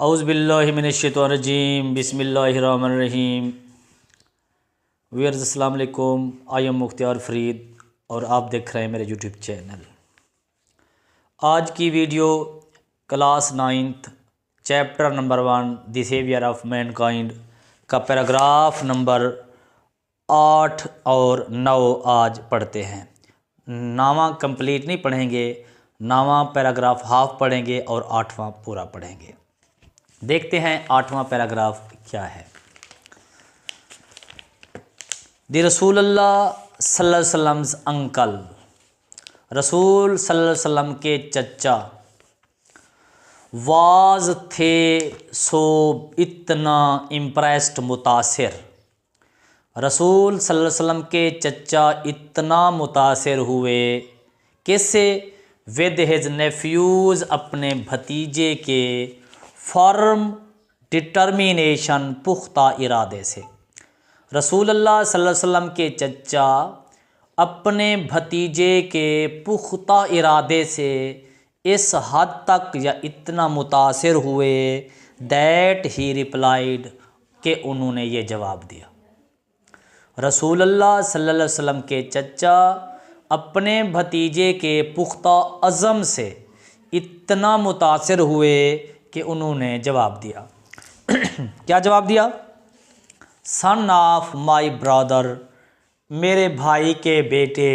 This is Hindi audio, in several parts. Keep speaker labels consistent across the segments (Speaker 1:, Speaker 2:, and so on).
Speaker 1: औज़ुबिल्लाहिमिनश्शैतानिर्रजीम बिस्मिल्लाहिर्रहमानिर्रहीम। व्यूअर्स अस्सलाम वालेकुम। आई एम मुख्तियार फ़रीद और आप देख रहे हैं मेरे यूट्यूब चैनल। आज की video class 9th chapter number 1 the saviour of mankind का पैराग्राफ नंबर 8 और 9 आज पढ़ते हैं। नामा कंप्लीट नहीं पढ़ेंगे, नामा पैराग्राफ हाफ पढ़ेंगे और 8वां पूरा पढ़ेंगे। देखते हैं 8वां पैराग्राफ क्या है। द रसूलुल्लाह सल्लल्लाहु अलैहि वसल्लम अंकल, रसूल सल्लल्लाहु अलैहि वसल्लम के चचा, वाज थे सो इतना इम्प्रेस्ड मुतासिर, रसूल सल्लल्लाहु अलैहि वसल्लम के चचा इतना मुतासिर हुए किससे, विद हिज नेफ्यूज़ अपने भतीजे के, फर्म डिटर्मिनेशन पुख्ता इरादे से। रसूलुल्लाह सल्लल्लाहु अलैहि वसल्लम के चचा अपने भतीजे के पुख्ता इरादे से इस हद तक या इतना मुतासिर हुए दैट ही रिप्लाइड कि उन्होंने ये जवाब दिया। रसूलुल्लाह सल्लल्लाहु अलैहि वसल्लम के चचा अपने भतीजे के पुख्ता अज़म से इतना मुतासिर हुए कि उन्होंने जवाब दिया। क्या जवाब दिया? सन ऑफ माई ब्रदर, मेरे भाई के बेटे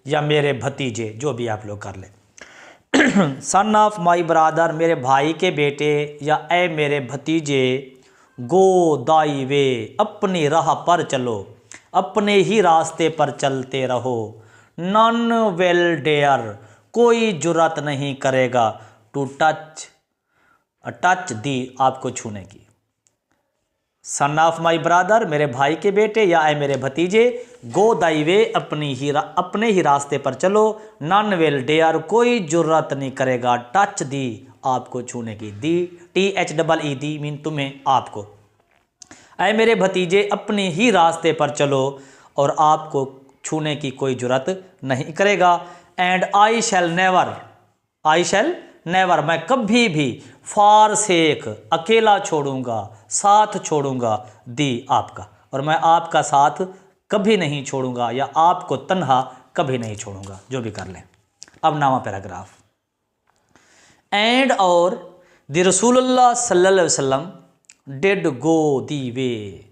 Speaker 1: या मेरे भतीजे, जो भी आप लोग कर लें। सन ऑफ माई ब्रदर, मेरे भाई के बेटे या ए मेरे भतीजे, गो दाई वे, अपनी राह पर चलो, अपने ही रास्ते पर चलते रहो। नन विल डेयर, कोई जुर्रत नहीं करेगा, टू टच दी, आपको छूने की। सन ऑफ माई ब्रदर, मेरे भाई के बेटे या ए मेरे भतीजे, गो दाई वे, अपने ही रास्ते पर चलो। नन विल डेयर, कोई जुर्रत नहीं करेगा, टच दी, आपको छूने की। दी THEE दी मीन तुम्हें, आपको। ऐ मेरे भतीजे अपने ही रास्ते पर चलो और आपको छूने की कोई जुर्रत नहीं करेगा। एंड आई शैल नेवर, मैं कभी भी, फॉर सेक, अकेला छोड़ूंगा, साथ छोड़ूंगा, दी, आपका, और मैं आपका साथ कभी नहीं छोड़ूंगा या आपको तन्हा कभी नहीं छोड़ूंगा, जो भी कर लें। अब नामा पैराग्राफ। एंड और द रसूलुल्लाह सल्लल्लाहु अलैहि वसल्लम did go the way,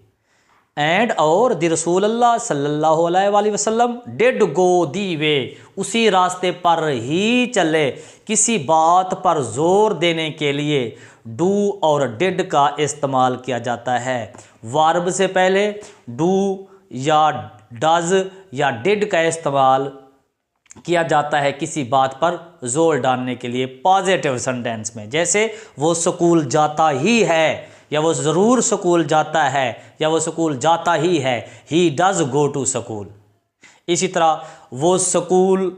Speaker 1: and और द रसूलुल्लाह सल्लल्लाहु अलैहि वसल्लम डिड गो दी वे, उसी रास्ते पर ही चले। किसी बात पर जोर देने के लिए डू और डिड का इस्तेमाल किया जाता है। वर्ब से पहले डू या डज या डिड का इस्तेमाल किया जाता है किसी बात पर जोर डालने के लिए पॉजिटिव सेंटेंस में, जैसे वो स्कूल जाता ही है, या वो ज़रूर स्कूल जाता है, या वो स्कूल जाता ही है, he does go to school. इसी तरह वो स्कूल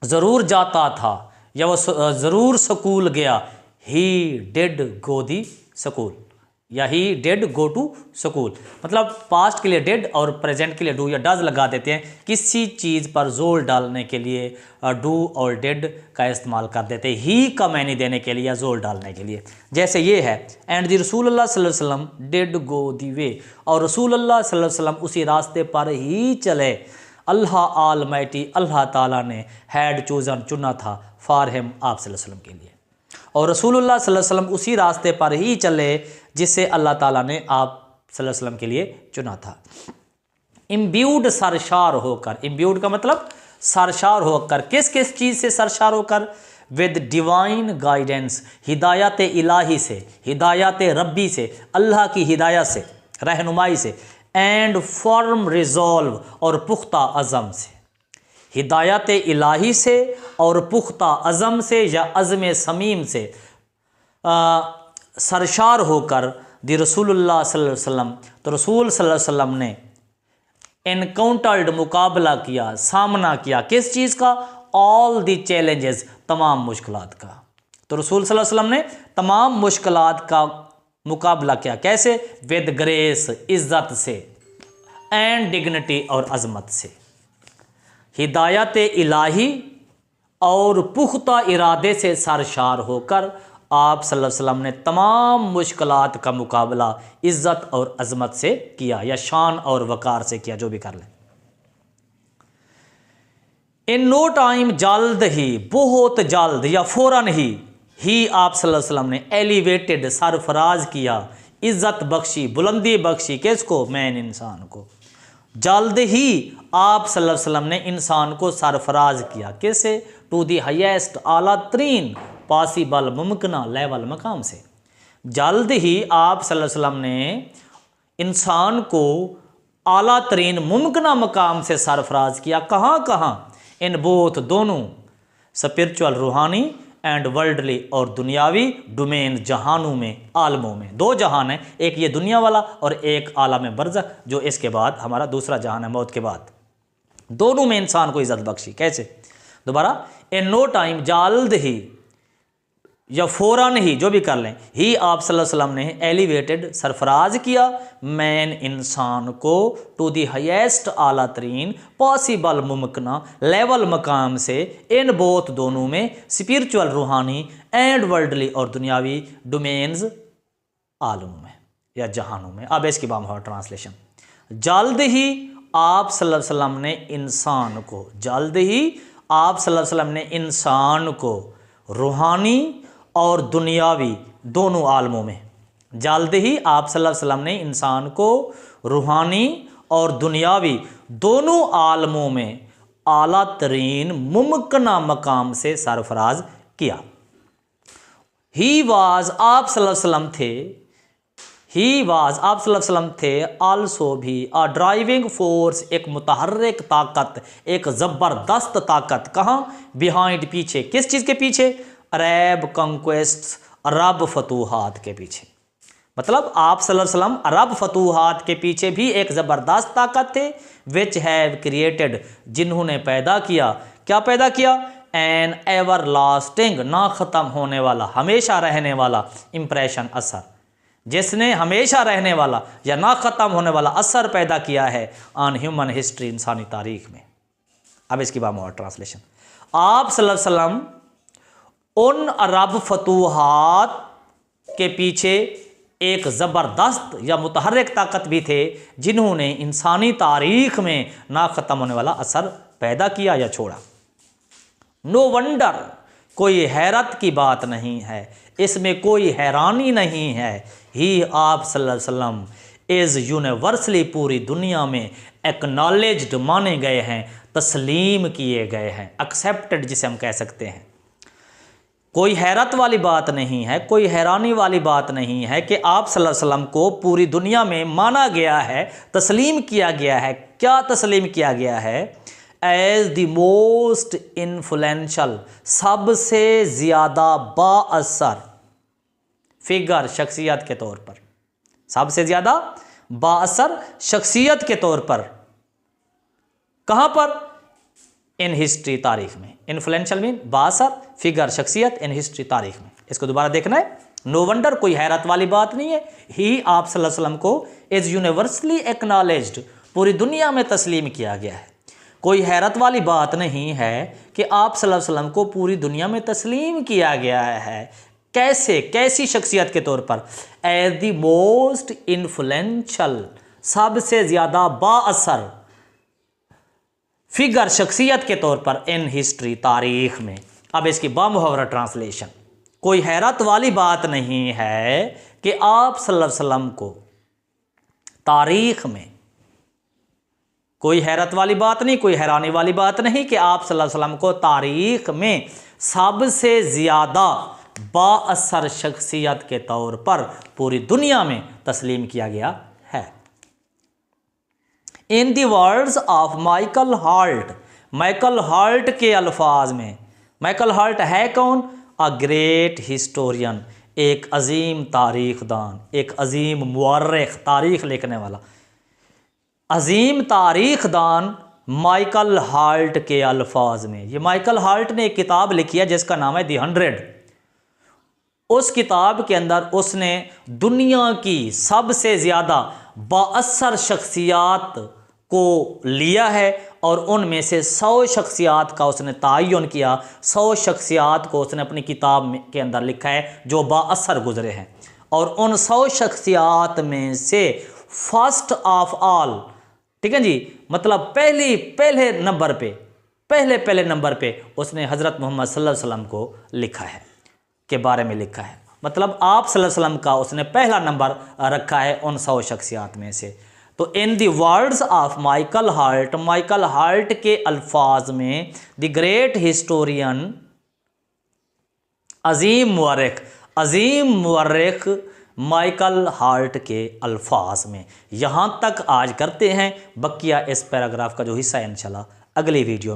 Speaker 1: ज़रूर जाता था या वो ज़रूर स्कूल गया, ही डिड गो दी स्कूल या he did go to school. मतलब पास्ट के लिए डिड और प्रेजेंट के लिए डू या डज लगा देते हैं, किसी चीज़ पर जोर डालने के लिए डू और डिड का इस्तेमाल कर देते हैं, ही का मानी देने के लिए या जोर डालने के लिए। जैसे ये है, एंड द रसूलुल्लाह सल्लल्लाहु अलैहि वसल्लम डिड गो दी वे, और रसूलुल्लाह सल्लल्लाहु अलैहि वसल्लम उसी रास्ते पर ही चले। अल्लाह ऑलमाइटी, अल्लाह ताला ने हैड चूज़न, चुना था, फॉर हिम, आप सल्लल्लाहु अलैहि वसल्लम के लिए, और रसूलुल्लाह सल्लल्लाहु अलैहि वसल्लम उसी रास्ते पर ही चले जिसे अल्लाह ताला ने आप सल्लल्लाहु अलैहि वसल्लम के लिए चुना था। इम्ब्यूड, सरशार होकर, इम्ब्यूड का मतलब सरशार होकर, किस किस चीज़ से सरशार होकर, विद डिवाइन गाइडेंस, हिदायत इलाही से, हिदायत रब्बी से, अल्लाह की हिदायत से, रहनुमाई से, एंड फर्म रिजॉल्व, और पुख्ता अज़म से। हिदायत इलाही से और पुख्ता अज़म से या अज़म समीम से सरशार होकर द रसूलुल्लाह सल्लल्लाहु अलैहि वसल्लम, तो रसूल सल्लल्लाहु अलैहि वसल्लम ने एनकाउंटर्ड, मुकाबला किया, सामना किया, किस चीज़ का, ऑल द चैलेंजेस, तमाम मुश्किलात का। तो रसूल सल्लल्लाहु अलैहि वसल्लम ने तमाम मुश्किलात का मुकाबला किया, कैसे, विद ग्रेस, इज़्ज़त से, एंड डिग्निटी, और अज़मत से। हिदायत इलाही और पुख्ता इरादे से सरशार होकर आप सल्लल्लाहु अलैहि वसल्लम ने तमाम मुश्किलात का मुकाबला इज़्ज़त और अज़मत से किया, या शान और वक़ार से किया, जो भी कर लें। इन नो टाइम, जल्द ही, बहुत जल्द या फ़ौरन ही आप सल्लल्लाहु अलैहि वसल्लम ने एलिवेटेड, सरफराज किया, इज़्ज़त बख्शी, बुलंदी बख्शी, किसको? मैन, इंसान को। जल्द ही आप सल्लल्लाहु अलैहि वसल्लम ने इंसान को सरफराज किया, कैसे? टू दी हाईएस्ट, आला तरीन, पॉसिबल, मुमकिन लेवल, मकाम से। जल्द ही आप सल्लल्लाहु अलैहि वसल्लम ने इंसान को आला तरीन मुमकिन मकाम से सरफराज किया। कहाँ कहाँ? इन बोथ, दोनों, स्पिरिचुअल, रूहानी, एंड वर्ल्डली, और दुनियावी डोमेन, जहानों में, आलमों में। दो जहान है, एक ये दुनिया वाला और एक आलम बरज़ख, जो इसके बाद हमारा दूसरा जहान है, मौत के बाद। दोनों में इंसान को इज़्ज़त बख्शी, कैसे? दोबारा, इन नो टाइम, जल्द ही या फ़ौरन ही, जो भी कर लें, ही आप सल्लल्लाहु अलैहि वसल्लम ने एलिवेटेड, सरफराज किया, मैन, इंसान को, टू दी हाईएस्ट, आला तरीन, पॉसिबल, मुमकिन लेवल, मकाम से, इन बोथ, दोनों में, स्पिरिचुअल, रूहानी, एंड वर्ल्डली, और दुनियावी डोमेन्स, आलमों में या जहानों में। अब इसकी बामहर ट्रांसलेशन। जल्द ही आप सल्लल्लाहु अलैहि वसल्लम ने इंसान को, जल्द ही आप सल्लल्लाहु अलैहि वसल्लम ने इंसान को रूहानी और दुनियावी दोनों आलमों में, जल्द ही आप सल्लल्लाहु अलैहि वसल्लम ने इंसान को रूहानी और दुनियावी दोनों आलमों में आला तरीन मुमकिन मकाम से सरफराज किया। ही वाज, आप सल्लल्लाहु अलैहि वसल्लम थे, ही वाज, आप सल्लल्लाहु अलैहि वसल्लम थे, आल्सो भी, अ ड्राइविंग फोर्स, एक मुतहर्रिक ताकत, एक ज़बरदस्त ताकत। कहाँ? बिहाइंड, पीछे। किस चीज़ के पीछे? अरब कंक्वेस्ट, अरब फतूहात के पीछे। मतलब आप सल्लल्लाहु अलैहि वसल्लम अरब फतूहात के पीछे भी एक ज़बरदस्त ताकत थे, विच हैव क्रिएटेड, जिन्होंने पैदा किया, क्या पैदा किया? एन एवर लास्टिंग, ना ख़त्म होने वाला, हमेशा रहने वाला इम्प्रेशन, असर, जिसने हमेशा रहने वाला या ना ख़त्म होने वाला असर पैदा किया है ऑन ह्यूमन हिस्ट्री, इंसानी तारीख में। अब इसकी बामहर ट्रांसलेशन। आप सल्लल्लाहु अलैहि वसल्लम उन अरब फतूहात के पीछे एक ज़बरदस्त या मुतहर्रिक ताकत भी थे, जिन्होंने इंसानी तारीख में ना ख़त्म होने वाला असर पैदा किया या छोड़ा। नो वंडर, कोई हैरत की बात नहीं है, इसमें कोई हैरानी नहीं है। ही आप सल्लल्लाहु अलैहि वसल्लम इज़ यूनिवर्सली, पूरी दुनिया में एक्नॉलेज्ड, माने गए हैं, तस्लीम किए गए हैं, एक्सेप्टेड जिसे हम कह सकते हैं। कोई हैरत वाली बात नहीं है, कोई हैरानी वाली बात नहीं है कि आप सल्लल्लाहु अलैहि वसल्लम को पूरी दुनिया में माना गया है, तस्लीम किया गया है। क्या तस्लीम किया गया है? एज द मोस्ट इन्फ्लुएंशियल, सबसे ज़्यादा बाअसर फिगर, शख्सियत के तौर पर, सबसे ज़्यादा बाअसर शख्सियत के तौर पर। कहाँ पर? इन हिस्ट्री, तारीख में। इन्फ्लुएंशियल मीन बाअसर, फिगर, शख्सियत, इन हिस्ट्री, तारीख में। इसको दोबारा देखना है। नो वंडर, कोई हैरत वाली बात नहीं है। ही आप सल्लल्लाहु अलैहि वसल्लम को इज़ यूनिवर्सली एक्नॉलेज्ड, पूरी दुनिया में तस्लीम किया गया है। कोई हैरत वाली बात नहीं है कि आप सल्लल्लाहु अलैहि वसल्लम को पूरी दुनिया में तस्लीम किया गया है। कैसे? कैसी शख्सियत के तौर पर? एज द मोस्ट इन्फ्लुएंशियल, सबसे ज़्यादा बाअसर फिगर, शख्सियत के तौर पर, इन हिस्ट्री, तारीख में। अब इसकी बामुहावरा ट्रांसलेशन। कोई हैरत वाली बात नहीं है कि आप सल्लल्लाहु अलैहि वसल्लम को तारीख में, कोई हैरत वाली बात नहीं, कोई हैरानी वाली बात नहीं कि आप सल्लल्लाहु अलैहि वसल्लम को तारीख में सबसे ज़्यादा बाअसर शख्सियत के तौर पर पूरी दुनिया में तस्लीम किया गया है। In the words of Michael Hart, Michael Hart के अल्फाज में। माइकल हाल्ट है कौन? अ ग्रेट हिस्टोरियन, एक अजीम तारीखदान, एक अजीम मुअर्रिख, तारीख लिखने वाला अजीम तारीखदान माइकल हाल्ट के अल्फाज में। ये माइकल हाल्ट ने एक किताब लिखी है जिसका नाम है दी 100। उस किताब के अंदर उसने दुनिया की सबसे ज़्यादा बाअसर शख्सियात को लिया है और उनमें से 100 शख्सियात का उसने तयन किया, 100 शख्सियात को उसने अपनी किताब के अंदर लिखा है जो बाअसर गुजरे हैं। और उन 100 शख्सियात में से फर्स्ट ऑफ ऑल, ठीक है जी, मतलब पहले नंबर पे उसने हज़रत मोहम्मद सल्लल्लाहु अलैहि वसल्लम को लिखा है, के बारे में लिखा है। मतलब आप सल्लल्लाहु अलैहि वसल्लम का उसने पहला नंबर रखा है उन 100 शख्सियात में से। तो in the words of Michael Hart के अल्फाज में द ग्रेट हिस्टोरियन अजीम मुअर्रिख माइकल हार्ट के अल्फाज में। यहाँ तक आज करते हैं, बकिया इस पैराग्राफ का जो हिस्सा है इंशाल्लाह अगली वीडियो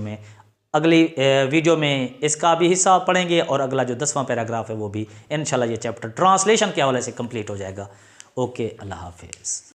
Speaker 1: में इसका भी हिस्सा पढ़ेंगे, और अगला जो 10वां पैराग्राफ है वो भी इंशाल्लाह ये चैप्टर ट्रांसलेशन के हवाले से कंप्लीट हो जाएगा। ओके, अल्लाह हाफिज़।